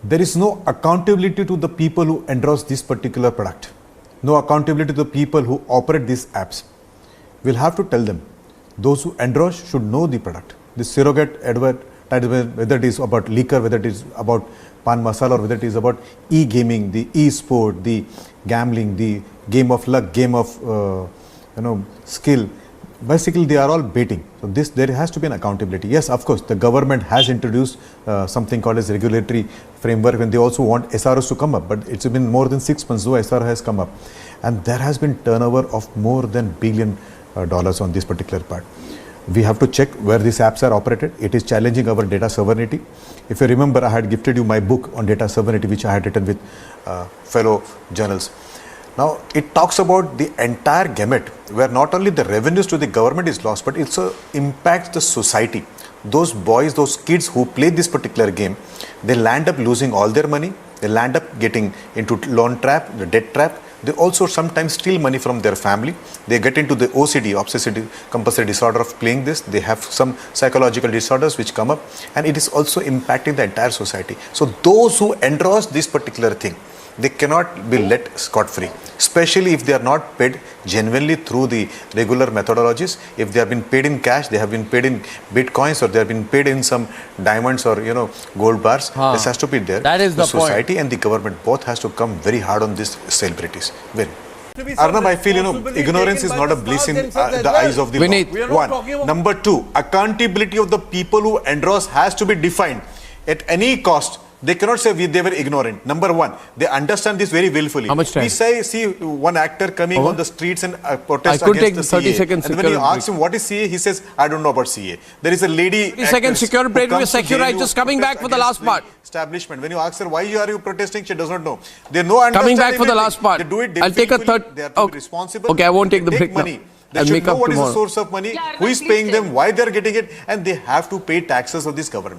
there is no accountability to the people who endorse this particular product. No accountability to the people who operate these apps. We'll have to tell them. Those who endorse should know the product. The surrogate advertisement, whether it is about liquor, whether it is about pan masala, or whether it is about e-gaming, the e-sport, the gambling, the game of luck, game of skill. Basically, they are all baiting. So there has to be an accountability. Yes, of course, the government has introduced something called as regulatory framework, and they also want SROs to come up. But it's been more than 6 months, though SRO has come up, and there has been turnover of more than $1 billion on this particular part. We have to check where these apps are operated. It is challenging our data sovereignty. If you remember, I had gifted you my book on data sovereignty, which I had written with fellow journals. Now, it talks about the entire gamut, where not only the revenues to the government is lost, but it also impacts the society. Those boys, those kids who play this particular game, they land up losing all their money. They land up getting into loan trap, the debt trap. They also sometimes steal money from their family. They get into the OCD, obsessive compulsive disorder of playing this. They have some psychological disorders which come up, and it is also impacting the entire society. So those who endorse this particular thing, they cannot be let scot-free, especially if they are not paid genuinely through the regular methodologies. If they have been paid in cash, they have been paid in bitcoins, or they have been paid in some diamonds or gold bars. This has to be there. That is the society and the government both has to come very hard on these celebrities. Very. Arnab, I feel ignorance is not a bliss in the eyes of the Vinit. law. One. Number two, accountability of the people who endorse has to be defined at any cost. They cannot say they were ignorant. Number one, they understand this very willfully. How much time? We see one actor coming on the streets and protest I could against take the 30 CA. seconds And when you ask him what is CA, he says, I don't know about CA. There is a lady 30 seconds secure break with Securite just coming back for the last part. Establishment. When you ask her, why are you protesting, she does not know. They know understanding. Coming back for the last part. They do it. I'll take a third. They have to be responsible. Okay, I won't take the They break money. now. They I'll should make know up what is the tomorrow. source of money, who is paying them, why they are getting it, and they have to pay taxes of this government.